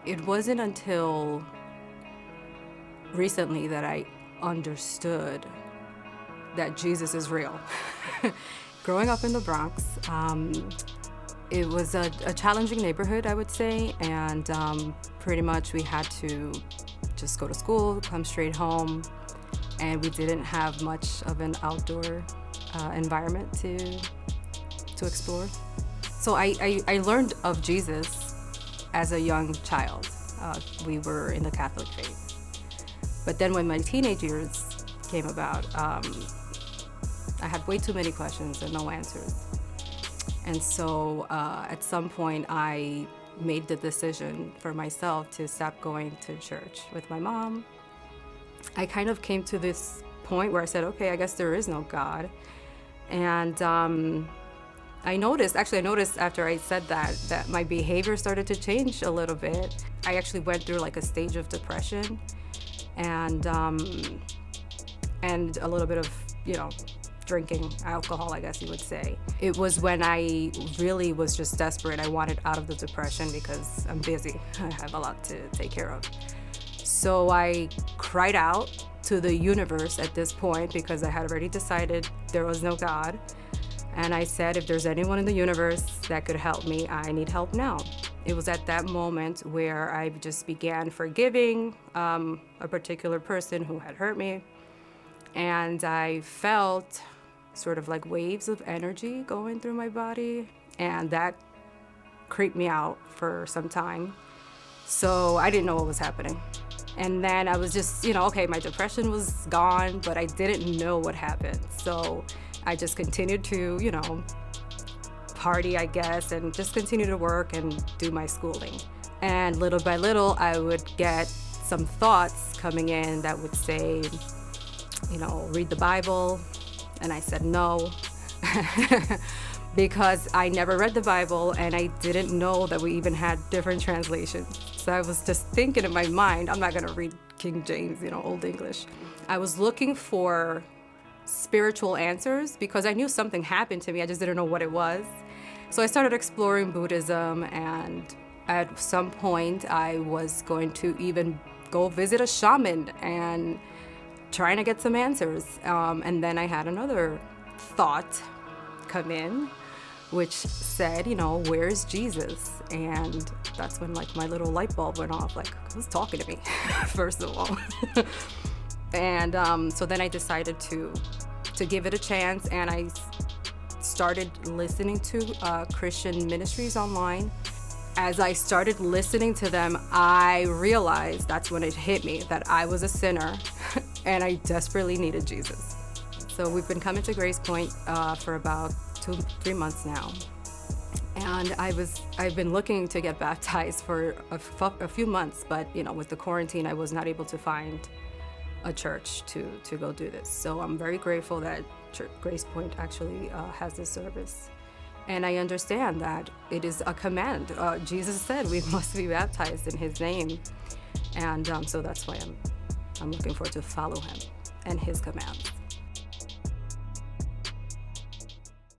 It wasn't until recently that I understood that Jesus is real. Growing up in the Bronx, it was a challenging neighborhood, I would say, and pretty much we had to just go to school, come straight home, and we didn't have much of an outdoor environment to explore. So I learned of Jesus as a young child. We were in the Catholic faith. But then when my teenage years came about, I had way too many questions and no answers. And so at some point, I made the decision for myself to stop going to church with my mom. I kind of came to this point where I said, okay, I guess there is no God. And I noticed after I said that my behavior started to change a little bit. I actually went through like a stage of depression and a little bit of, drinking alcohol, I guess you would say. It was when I really was just desperate. I wanted out of the depression because I'm busy. I have a lot to take care of. So I cried out to the universe at this point because I had already decided there was no God. And I said, if there's anyone in the universe that could help me, I need help now. It was at that moment where I just began forgiving a particular person who had hurt me. And I felt sort of like waves of energy going through my body. And that creeped me out for some time. So I didn't know what was happening. And then I was just, okay, my depression was gone, but I didn't know what happened. So I just continued to, party, I guess, and just continue to work and do my schooling. And little by little, I would get some thoughts coming in that would say, read the Bible. And I said no, because I never read the Bible and I didn't know that we even had different translations. So I was just thinking in my mind, I'm not gonna read King James, Old English. I was looking for spiritual answers because I knew something happened to me. I just didn't know what it was. So I started exploring Buddhism, and at some point I was going to even go visit a shaman and trying to get some answers. And then I had another thought come in, which said, where's Jesus? And that's when my little light bulb went off, who's talking to me, first of all. And so then I decided to give it a chance, and I started listening to Christian ministries online. As I started listening to them, I realized that's when it hit me that I was a sinner and I desperately needed Jesus. So we've been coming to Gracepoint for about 2-3 months now. And I've been looking to get baptized for a few months, but with the quarantine, I was not able to find a church to go do this. So I'm very grateful that Gracepoint actually has this service. And I understand that it is a command. Jesus said we must be baptized in his name. And so that's why I'm looking forward to follow him and his commands.